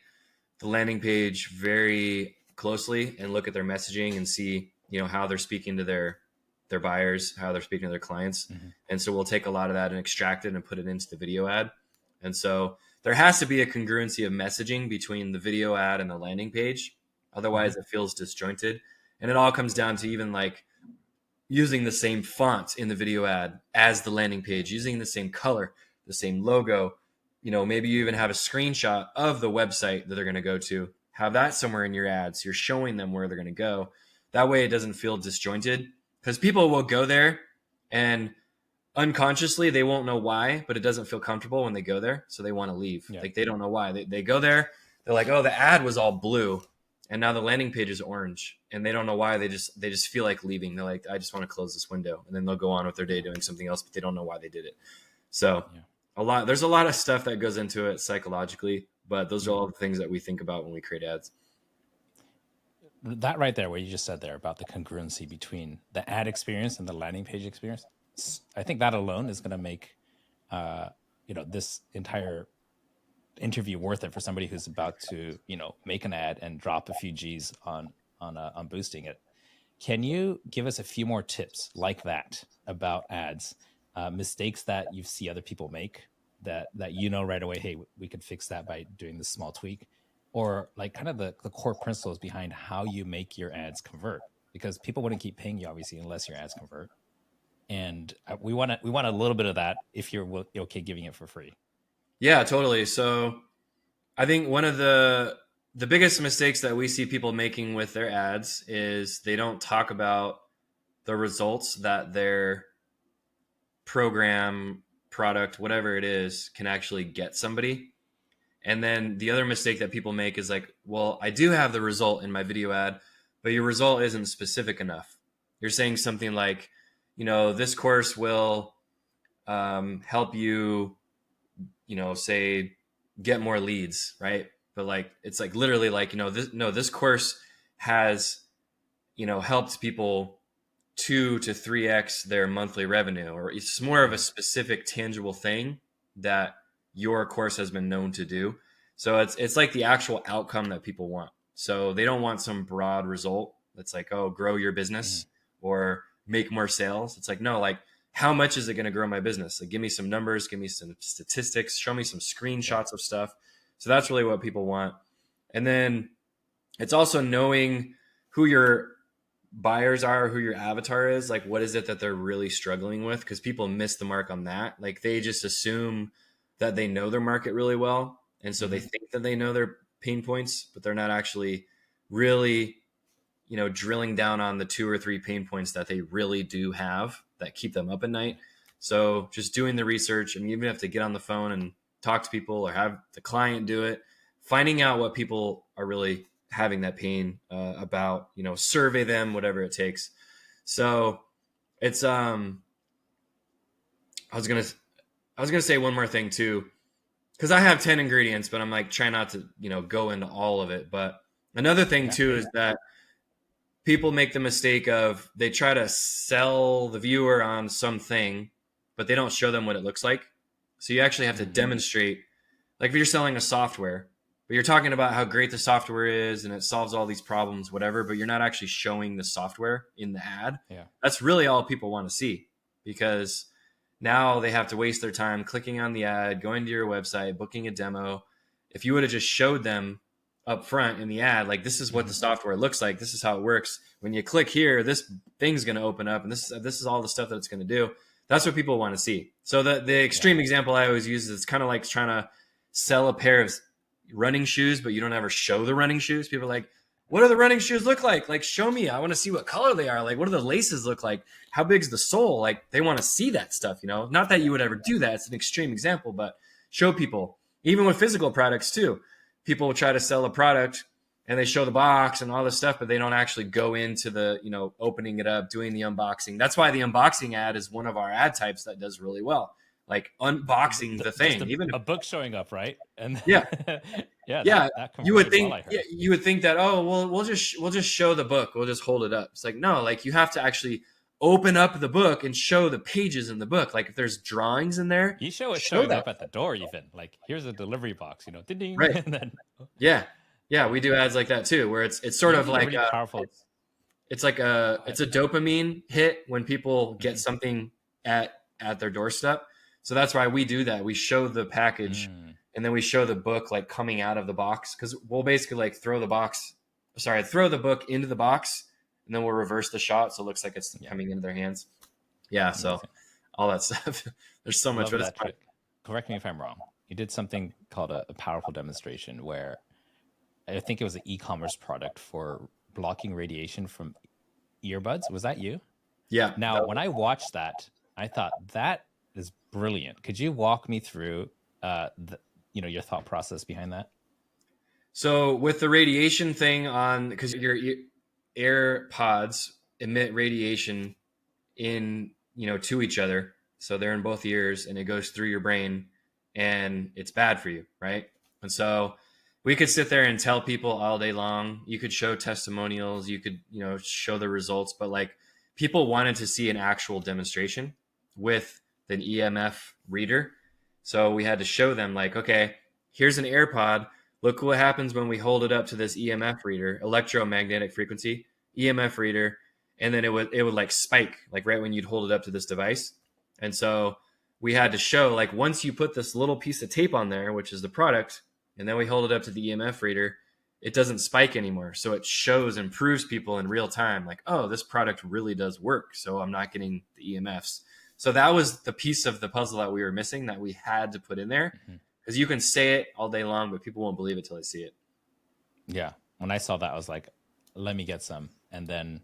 landing page very closely and look at their messaging and see, how they're speaking to their buyers, how they're speaking to their clients. And so we'll take a lot of that and extract it and put it into the video ad. And so there has to be a congruency of messaging between the video ad and the landing page. Otherwise it feels disjointed. And it all comes down to even like using the same font in the video ad as the landing page, using the same color, the same logo. Maybe you even have a screenshot of the website that they're going to go to have that somewhere in your ads. You're showing them where they're going to go. That way it doesn't feel disjointed, because people will go there and unconsciously they won't know why, but it doesn't feel comfortable when they go there. So they want to leave. Yeah. Like they don't know why. They go there. They're like, oh, the ad was all blue and now the landing page is orange, and they don't know why. They just feel like leaving. They're like, I just want to close this window, and then they'll go on with their day doing something else, but they don't know why they did it. So there's a lot of stuff that goes into it psychologically, but those are all the things that we think about when we create ads. That right there, what you just said there about the congruency between the ad experience and the landing page experience, I think that alone is going to make, this entire interview worth it for somebody who's about to, make an ad and drop a few G's on boosting it. Can you give us a few more tips like that about ads, mistakes that you see other people make that right away, hey, we could fix that by doing this small tweak, or like kind of the core principles behind how you make your ads convert? Because people wouldn't keep paying you obviously unless your ads convert. And we want a little bit of that if you're okay giving it for free. Yeah, totally. So I think one of the biggest mistakes that we see people making with their ads is they don't talk about the results that their program, product, whatever it is, can actually get somebody. And then the other mistake that people make is like, well, I do have the result in my video ad, but your result isn't specific enough. You're saying something like, this course will help you, say get more leads, right? But like, it's like literally like, this course has, helped people 2 to 3x their monthly revenue, or it's more of a specific tangible thing that your course has been known to do. So it's like the actual outcome that people want. So they don't want some broad result that's like, oh, grow your business or make more sales. It's like, no, like, how much is it going to grow my business? Like, give me some numbers, give me some statistics, show me some screenshots of stuff. So that's really what people want. And then it's also knowing who your buyers are, who your avatar is. Like, what is it that they're really struggling with? Because people miss the mark on that. Like, they just assume that they know their market really well. And so they think that they know their pain points, but they're not actually really, drilling down on the 2 or 3 pain points that they really do have that keep them up at night. So just doing the research, and you even have to get on the phone and talk to people or have the client do it, finding out what people are really having that pain about, survey them, whatever it takes. So it's, I was going to say one more thing too, because I have 10 ingredients, but I'm like, try not to, go into all of it. But another thing too is that people make the mistake of, they try to sell the viewer on something, but they don't show them what it looks like. So you actually have to demonstrate, like if you're selling a software, but you're talking about how great the software is and it solves all these problems, whatever, but you're not actually showing the software in the ad. Yeah. That's really all people want to see, because now they have to waste their time clicking on the ad, going to your website, booking a demo. If you would have just showed them up front in the ad, like, this is what the software looks like, this is how it works. When you click here, this thing's going to open up, and this is all the stuff that it's going to do. That's what people want to see. So the extreme example I always use is, it's kind of like trying to sell a pair of running shoes, but you don't ever show the running shoes. People are like, what do the running shoes look like? Like, show me. I want to see what color they are. Like, what do the laces look like? How big's the sole? Like, they want to see that stuff, Not that you would ever do that. It's an extreme example, but show people. Even with physical products too. People will try to sell a product and they show the box and all this stuff, but they don't actually go into the, opening it up, doing the unboxing. That's why the unboxing ad is one of our ad types that does really well. Like, unboxing the thing, even a book showing up, right? And yeah, that you would think, you would think that, oh, well, we'll just show the book, we'll just hold it up. It's like, no, like, you have to actually open up the book and show the pages in the book. Like, if there's drawings in there, you show it showing up at the door, even like, here's a delivery box, ding, right? And then yeah, we do ads like that too, where it's sort of like really powerful. It's like it's a dopamine hit when people get something at their doorstep. So that's why we do that. We show the package and then we show the book like coming out of the box, because we'll basically like throw the book into the box, and then we'll reverse the shot so it looks like it's coming into their hands. Yeah, so all that stuff. There's so much. That trick. Correct me if I'm wrong. You did something called a powerful demonstration where I think it was an e-commerce product for blocking radiation from earbuds. Was that you? Yeah. Now, when I watched that, I thought that is brilliant. Could you walk me through, your thought process behind that? So with the radiation thing on, because your AirPods emit radiation to each other. So they're in both ears and it goes through your brain and it's bad for you, right? And so we could sit there and tell people all day long. You could show testimonials, you could, show the results, but like people wanted to see an actual demonstration with an EMF reader. So we had to show them like, okay, here's an AirPod. Look what happens when we hold it up to this EMF reader, electromagnetic frequency, EMF reader, and then it would like spike like right when you'd hold it up to this device. And so we had to show like once you put this little piece of tape on there, which is the product, and then we hold it up to the EMF reader, it doesn't spike anymore. So it shows and proves people in real time like, oh, this product really does work. So I'm not getting the EMFs. So that was the piece of the puzzle that we were missing that we had to put in there. Because you can say it all day long, but people won't believe it till they see it. Yeah. When I saw that, I was like, let me get some. And then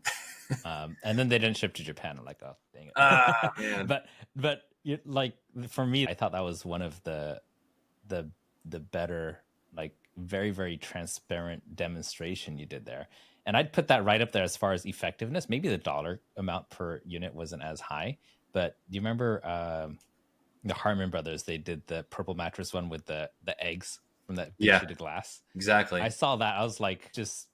they didn't ship to Japan. I'm like, oh, dang it. Man. but like for me, I thought that was one of the better, like very, very transparent demonstration you did there. And I'd put that right up there as far as effectiveness. Maybe the dollar amount per unit wasn't as high, but do you remember the Harmon brothers? They did the purple mattress one with the eggs from that big sheet of glass. Exactly. I saw that. I was like, just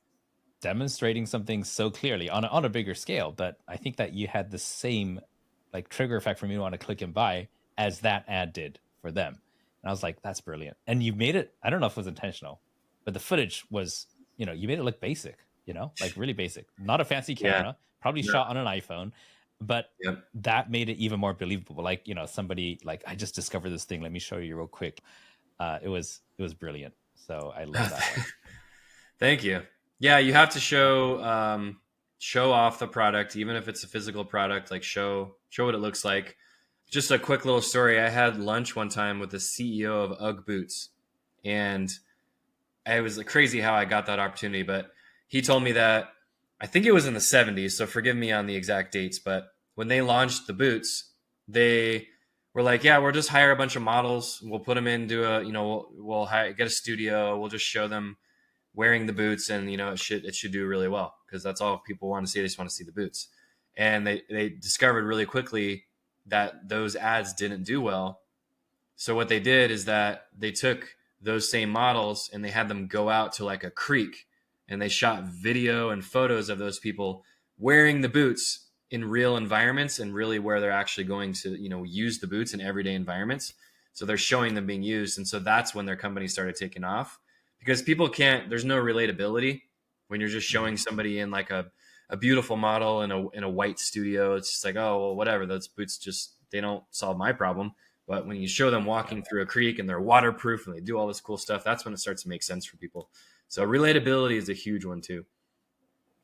demonstrating something so clearly on a bigger scale. But I think that you had the same like trigger effect for me to want to click and buy as that ad did for them. And I was like, that's brilliant. And you made it, I don't know if it was intentional, but the footage was, you made it look basic, like really basic, not a fancy camera, probably shot on an iPhone, but that made it even more believable. Like, somebody like, I just discovered this thing. Let me show you real quick. It was brilliant. So I love that one. Thank you. Yeah. You have to show off the product, even if it's a physical product, like show what it looks like. Just a quick little story. I had lunch one time with the CEO of UGG Boots, and it was crazy how I got that opportunity. But he told me that I think it was in the 70s, so forgive me on the exact dates. But when they launched the boots, they were like, "Yeah, we'll just hire a bunch of models. We'll put them into we'll get a studio. We'll just show them wearing the boots, and it should do really well because that's all people want to see. They just want to see the boots." And they discovered really quickly that those ads didn't do well. So what they did is that they took those same models and they had them go out to like a creek and they shot video and photos of those people wearing the boots in real environments and really where they're actually going to, use the boots in everyday environments. So they're showing them being used. And so that's when their company started taking off because people there's no relatability when you're just showing somebody in like a beautiful model in a white studio. It's just like, oh, well, whatever. Those boots they don't solve my problem. But when you show them walking through a creek and they're waterproof and they do all this cool stuff, that's when it starts to make sense for people. So relatability is a huge one too.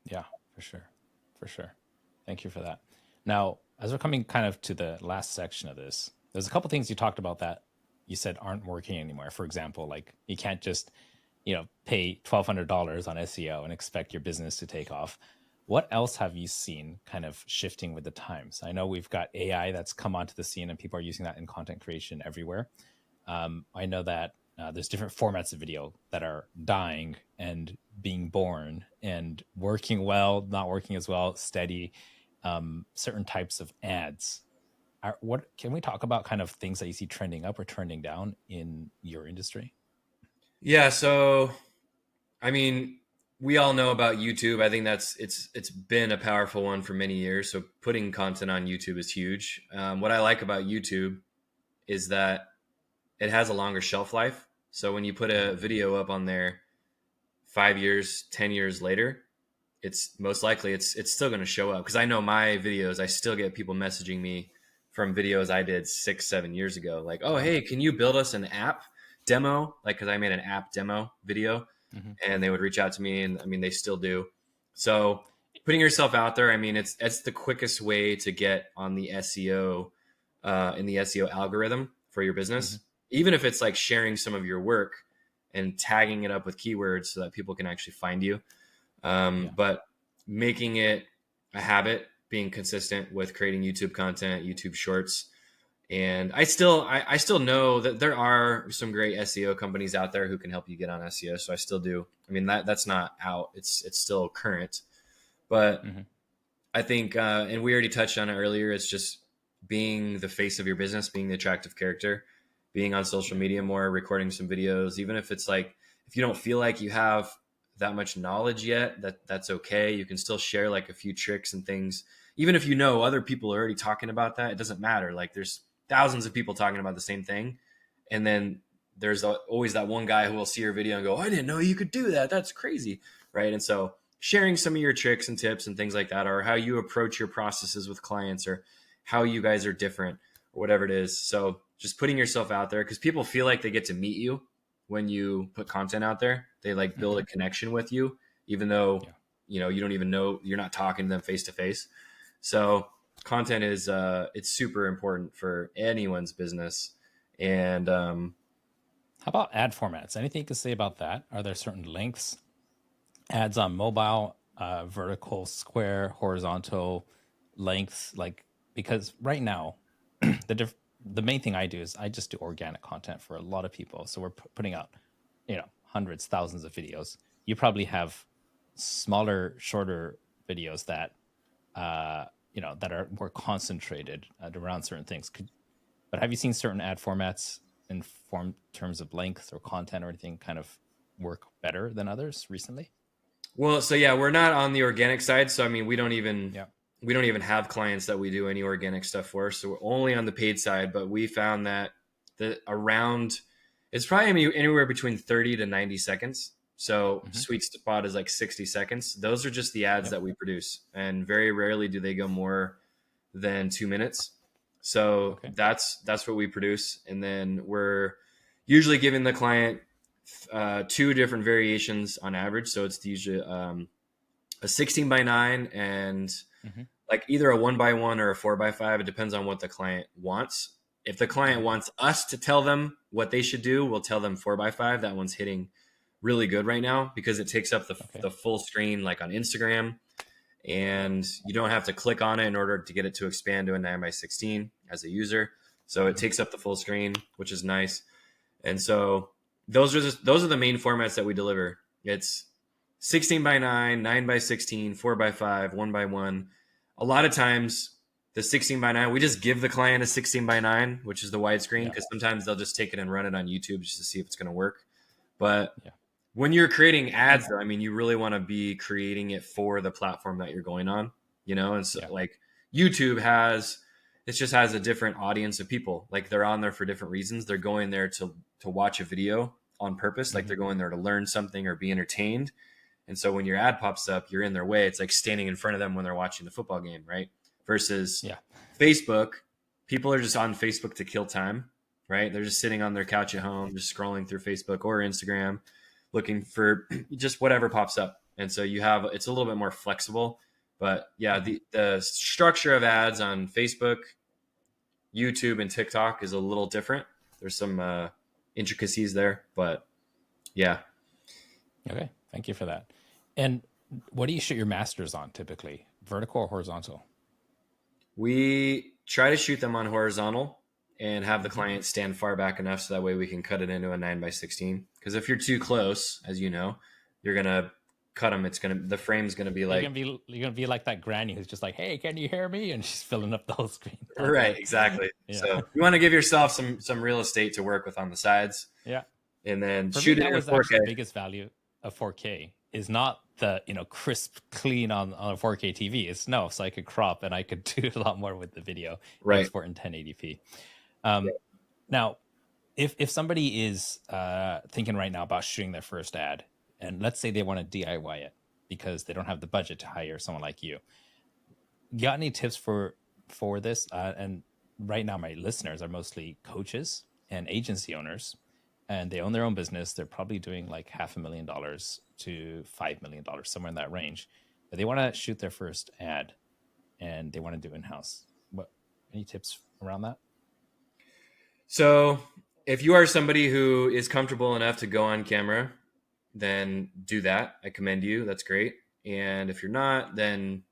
Yeah, for sure. For sure. Thank you for that. Now, as we're coming kind of to the last section of this, there's a couple things you talked about that you said aren't working anymore. For example, like you can't just, pay $1,200 on SEO and expect your business to take off. What else have you seen kind of shifting with the times? I know we've got AI that's come onto the scene and people are using that in content creation everywhere. I know that there's different formats of video that are dying and being born and working well, not working as well, steady, certain types of ads. What can we talk about kind of things that you see trending up or trending down in your industry? Yeah. So, I mean, we all know about YouTube. I think it's been a powerful one for many years. So putting content on YouTube is huge. What I like about YouTube is that it has a longer shelf life. So when you put a video up on there 5 years, 10 years later, it's most likely it's still going to show up. Because I know my videos, I still get people messaging me from videos I did 6-7 years ago. Like, oh, hey, can you build us an app demo? Like, because I made an app demo video. And they would reach out to me, and I mean, they still do. So putting yourself out there, I mean, it's the quickest way to get on the SEO, in the SEO algorithm for your business. Even if it's like sharing some of your work, and tagging it up with keywords so that people can actually find you. But making it a habit, being consistent with creating YouTube content, YouTube shorts. And I still know that there are some great SEO companies out there who can help you get on SEO. So I still do. I mean, that's not out. It's still current. But I think, and we already touched on it earlier, it's just being the face of your business, being the attractive character, being on social media more, recording some videos, even if it's like, if you don't feel like you have that much knowledge yet, that's okay. You can still share like a few tricks and things. Even if you know other people are already talking about that, it doesn't matter. Like there's thousands of people talking about the same thing. And then there's always that one guy who will see your video and go, I didn't know you could do that. That's crazy. Right. And so sharing some of your tricks and tips and things like that, or how you approach your processes with clients, or how you guys are different, or whatever it is. So just putting yourself out there, because people feel like they get to meet you when you put content out there. They like build a connection with you, even though, you know, you don't even know, you're not talking to them face to face. So content is, it's super important for anyone's business. And, how about ad formats? Anything you can say about that? Are there certain lengths? Ads on mobile, vertical, square, horizontal lengths, like, because right now the main thing I do is I just do organic content for a lot of people. So we're putting out, you know, hundreds, thousands of videos. You probably have smaller, shorter videos that, you know, that are more concentrated around certain things. But have you seen certain ad formats in terms of length or content or anything kind of work better than others recently? Well, so yeah, we're not on the organic side. So, I mean, we don't even have clients that we do any organic stuff for. So we're only on the paid side, but we found that it's probably anywhere between 30 to 90 seconds. So sweet spot is like 60 seconds. Those are just the ads that we produce. And very rarely do they go more than 2 minutes. So that's what we produce. And then we're usually giving the client 2 different variations on average. So it's usually a 16:9 and like either a 1:1 or a 4:5. It depends on what the client wants. If the client wants us to tell them what they should do, we'll tell them 4:5. That one's hitting really good right now because it takes up the full screen, like on Instagram, and you don't have to click on it in order to get it to expand to a 9:16 as a user. So it takes up the full screen, which is nice. And so those are the main formats that we deliver. It's 16:9, 9:16, 4:5, 1:1. A lot of times the 16:9, we just give the client a 16:9, which is the widescreen, because sometimes they'll just take it and run it on YouTube just to see if it's going to work. But when you're creating ads, though, I mean, you really want to be creating it for the platform that you're going on, you know? And so like YouTube just has a different audience of people. Like they're on there for different reasons. They're going there to watch a video on purpose. Like they're going there to learn something or be entertained. And so when your ad pops up, you're in their way. It's like standing in front of them when they're watching the football game, right? Versus Facebook, people are just on Facebook to kill time, right? They're just sitting on their couch at home, just scrolling through Facebook or Instagram, looking for just whatever pops up. And so it's a little bit more flexible. But yeah, the structure of ads on Facebook, YouTube, and TikTok is a little different. There's some intricacies there, but yeah. Okay, thank you for that. And what do you shoot your masters on typically, vertical or horizontal? We try to shoot them on horizontal and have the client stand far back enough so that way we can cut it into a 9:16. Because if you're too close, as you know, you're gonna cut them. The frame's gonna be like you're gonna be like that granny who's just like, "Hey, can you hear me?" And she's filling up the whole screen. Right, exactly. So you want to give yourself some real estate to work with on the sides. Yeah, and then for shoot me, it that in was 4K. actually the biggest value of 4K is not the crisp, clean on a 4K TV. It's so I could crop and I could do a lot more with the video. Right. Export in 1080p. Now, if somebody is thinking right now about shooting their first ad, and let's say they want to DIY it because they don't have the budget to hire someone like you, got any tips for this? And right now, my listeners are mostly coaches and agency owners, and they own their own business. They're probably doing like $500,000 to $5 million, somewhere in that range. But they want to shoot their first ad, and they want to do in-house. Any tips around that? So if you are somebody who is comfortable enough to go on camera, then do that. I commend you. That's great. And if you're not, then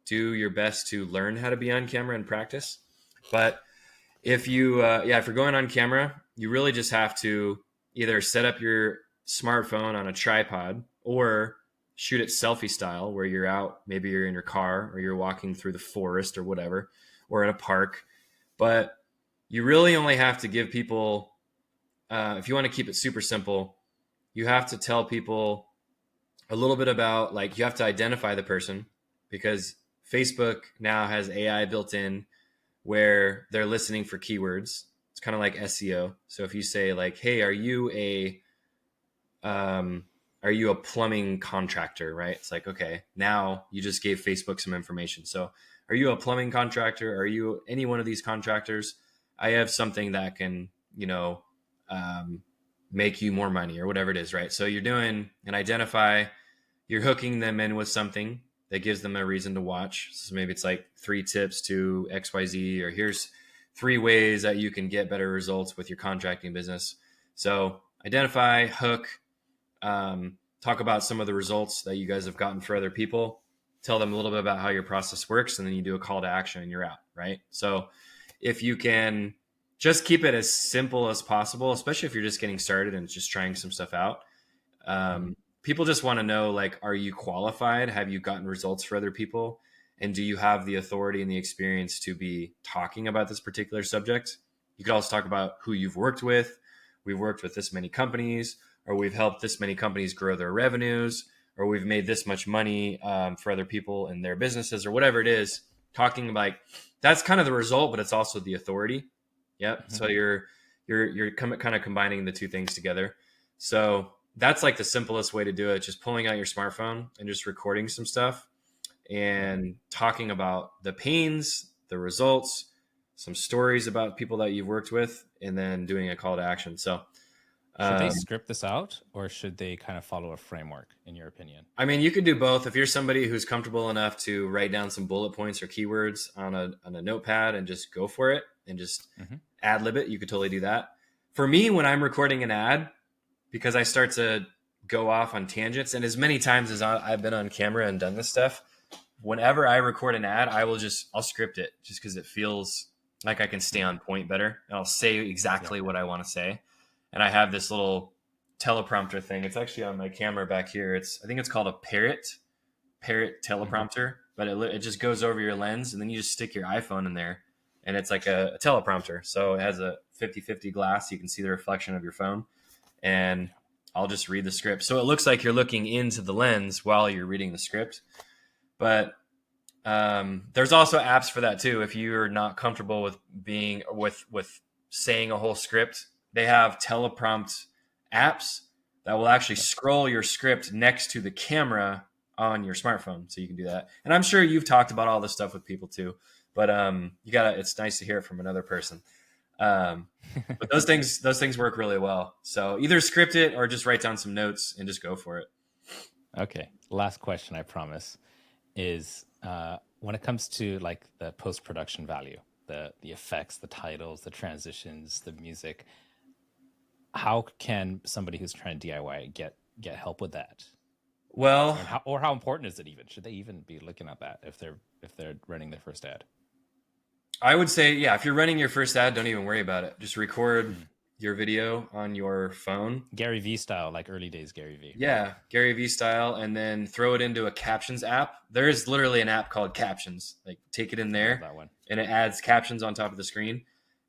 do your best to learn how to be on camera and practice. But if if you're going on camera, you really just have to either set up your smartphone on a tripod or shoot it selfie style, where you're out, maybe you're in your car or you're walking through the forest or whatever, or at a park. But you really only have to give people, if you want to keep it super simple, you have to tell people a little bit about, like, you have to identify the person, because Facebook now has AI built in where they're listening for keywords. It's kind of like SEO. So if you say like, hey, are you a plumbing contractor, right? It's like, okay, now you just gave Facebook some information. So are you a plumbing contractor? Are you any one of these contractors? I have something that can, make you more money, or whatever it is, right? So you're doing an identify, you're hooking them in with something that gives them a reason to watch. So maybe it's like 3 tips to XYZ, or here's 3 ways that you can get better results with your contracting business. So identify, hook, talk about some of the results that you guys have gotten for other people, tell them a little bit about how your process works, and then you do a call to action and you're out, right? So if you can just keep it as simple as possible, especially if you're just getting started and just trying some stuff out. People just want to know, like, are you qualified? Have you gotten results for other people? And do you have the authority and the experience to be talking about this particular subject? You could also talk about who you've worked with. We've worked with this many companies, or we've helped this many companies grow their revenues, or we've made this much money for other people in their businesses, or whatever it is. Talking like, that's kind of the result, but it's also the authority. Yep. Mm-hmm. So you're kind of combining the two things together. So that's like the simplest way to do it. Just pulling out your smartphone and just recording some stuff and talking about the pains, the results, some stories about people that you've worked with, and then doing a call to action. So should they script this out, or should they kind of follow a framework, in your opinion? I mean, you could do both. If you're somebody who's comfortable enough to write down some bullet points or keywords on a notepad and just go for it and just ad lib it, you could totally do that. For me, when I'm recording an ad, because I start to go off on tangents, and as many times as I've been on camera and done this stuff, whenever I record an ad, I'll script it, just because it feels like I can stay on point better, and I'll say exactly what I want to say. And I have this little teleprompter thing. It's actually on my camera back here. I think it's called a parrot teleprompter, but it just goes over your lens, and then you just stick your iPhone in there, and it's like a teleprompter. So it has a 50-50 glass. You can see the reflection of your phone, and I'll just read the script. So it looks like you're looking into the lens while you're reading the script. But there's also apps for that too. If you're not comfortable with being with saying a whole script, they have teleprompt apps that will actually scroll your script next to the camera on your smartphone. So you can do that. And I'm sure you've talked about all this stuff with people too, but it's nice to hear it from another person. But those things work really well. So either script it or just write down some notes and just go for it. Okay. Last question, I promise, is when it comes to like the post-production value, the effects, the titles, the transitions, the music, how can somebody who's trying to DIY get help with that? Well, or how important is it even? Should they even be looking at that if they're running their first ad? I would say, yeah, if you're running your first ad, don't even worry about it. Just record your video on your phone. Gary Vee style, like early days Gary Vee. Yeah, Gary Vee style, and then throw it into a captions app. There is literally an app called Captions. Like, take it in there, that one, and it adds captions on top of the screen,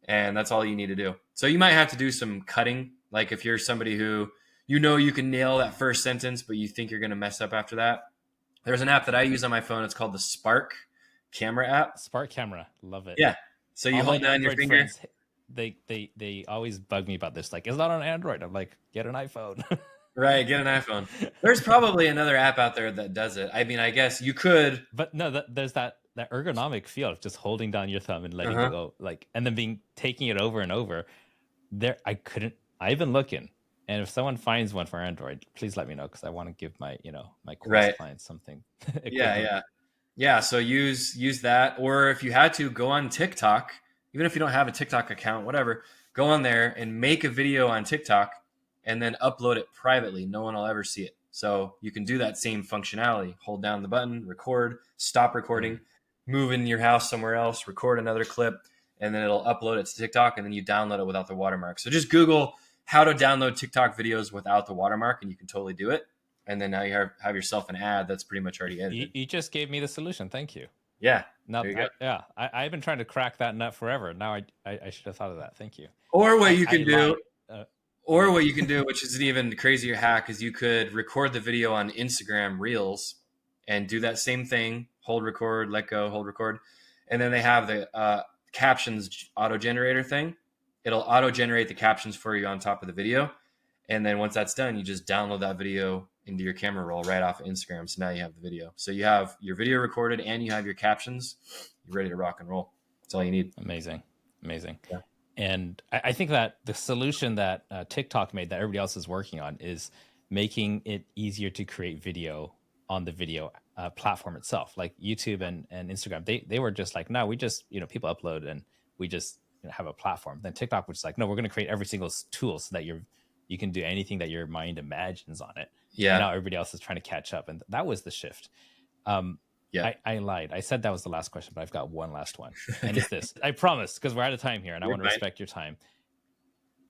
and that's all you need to do. So you might have to do some cutting. Like if you're somebody who you can nail that first sentence, but you think you're going to mess up after that. There's an app that I use on my phone. It's called the Spark Camera app. Spark Camera, love it. Yeah. So you hold down your finger. Friends, they always bug me about this. Like, it's not on Android. I'm like, get an iPhone. Right, get an iPhone. There's probably another app out there that does it. I mean, I guess you could. But no, there's that ergonomic feel of just holding down your thumb and letting it go, like, and then taking it over and over. I've been looking, and if someone finds one for Android, please let me know, because I want to give my course clients something. Yeah. So use that, or if you had to, go on TikTok, even if you don't have a TikTok account, whatever, go on there and make a video on TikTok and then upload it privately. No one will ever see it. So you can do that same functionality. Hold down the button, record, stop recording, move in your house somewhere else, record another clip, and then it'll upload it to TikTok, and then you download it without the watermark. So just Google how to download TikTok videos without the watermark, and you can totally do it. And then now you have yourself an ad that's pretty much already edited. You just gave me the solution. Thank you. Yeah. Now, I've been trying to crack that nut forever. Now I should have thought of that. Thank you. Or what you can do, what you can do, which is an even crazier hack, is you could record the video on Instagram Reels and do that same thing. Hold record, let go, hold record. And then they have the captions auto generator thing. It'll auto generate the captions for you on top of the video. And then once that's done, you just download that video into your camera roll right off of Instagram. So now you have the video. So you have your video recorded and you have your captions. You're ready to rock and roll. That's all you need. Amazing. Yeah. And I think that the solution that TikTok made that everybody else is working on is making it easier to create video on the video platform itself. Like YouTube and Instagram, they were just like, no, we just, people upload and we just have a platform. Then TikTok was like, no, we're going to create every single tool so that you can do anything that your mind imagines on it. Yeah. And now everybody else is trying to catch up. And that was the shift. I lied. I said that was the last question, but I've got one last one. And it's this. I promise, because we're out of time here and I want to respect your time.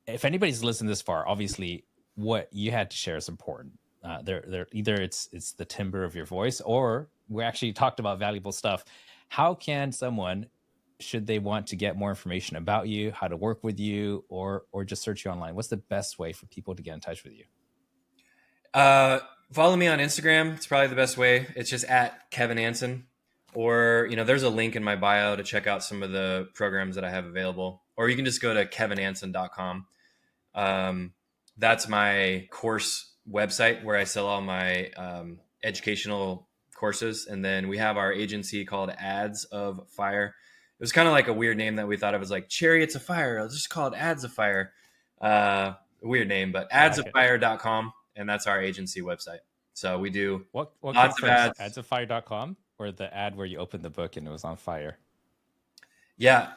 If anybody's listened this far, obviously what you had to share is important. Either it's the timbre of your voice, or we actually talked about valuable stuff. How can someone, should they want to get more information about you, how to work with you, or just search you online? What's the best way for people to get in touch with you? Follow me on Instagram. It's probably the best way. It's just at Kevin Anson, or, there's a link in my bio to check out some of the programs that I have available, or you can just go to kevinanson.com. That's my course website where I sell all my, educational courses. And then we have our agency called Ads of Fire. It was kind of like a weird name that we thought of as like Chariots of Fire. I'll just call it Ads of Fire. Weird name, but adsoffire.com. And that's our agency website. So we do what lots of ads. Adsoffire.com, or the ad where you opened the book and it was on fire? Yeah.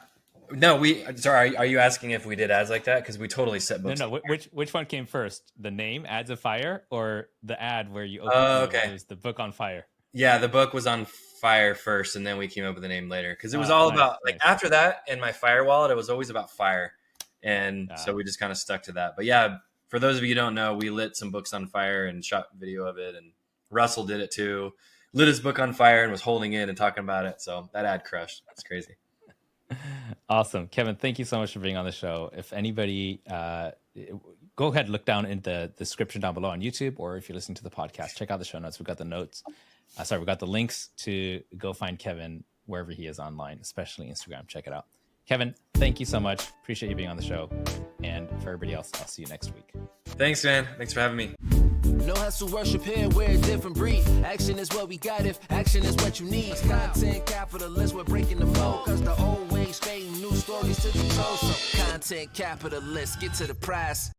No, sorry, are you asking if we did ads like that? Because we totally set books. No, which one came first? The name, Ads of Fire, or the ad where you opened it was the book on fire? Yeah, the book was on fire first, and then we came up with the name later. Because it was all about, after that, and my fire wallet, it was always about fire. And so we just kind of stuck to that. But yeah, for those of you who don't know, we lit some books on fire and shot video of it. And Russell did it too. Lit his book on fire and was holding it and talking about it. So that ad crushed. That's crazy. Awesome. Kevin, thank you so much for being on the show. If anybody, go ahead, look down in the description down below on YouTube, or if you're listening to the podcast, check out the show notes. We've got the notes. We've got the links to go find Kevin wherever he is online, especially Instagram. Check it out. Kevin, thank you so much. Appreciate you being on the show. And for everybody else, I'll see you next week. Thanks, man. Thanks for having me. No hustle worship here, we're a different breed. Action is what we got if action is what you need. Content capitalists, we're breaking the mold. Cause the old ways fading, new stories to be told. So content capitalists, get to the prize.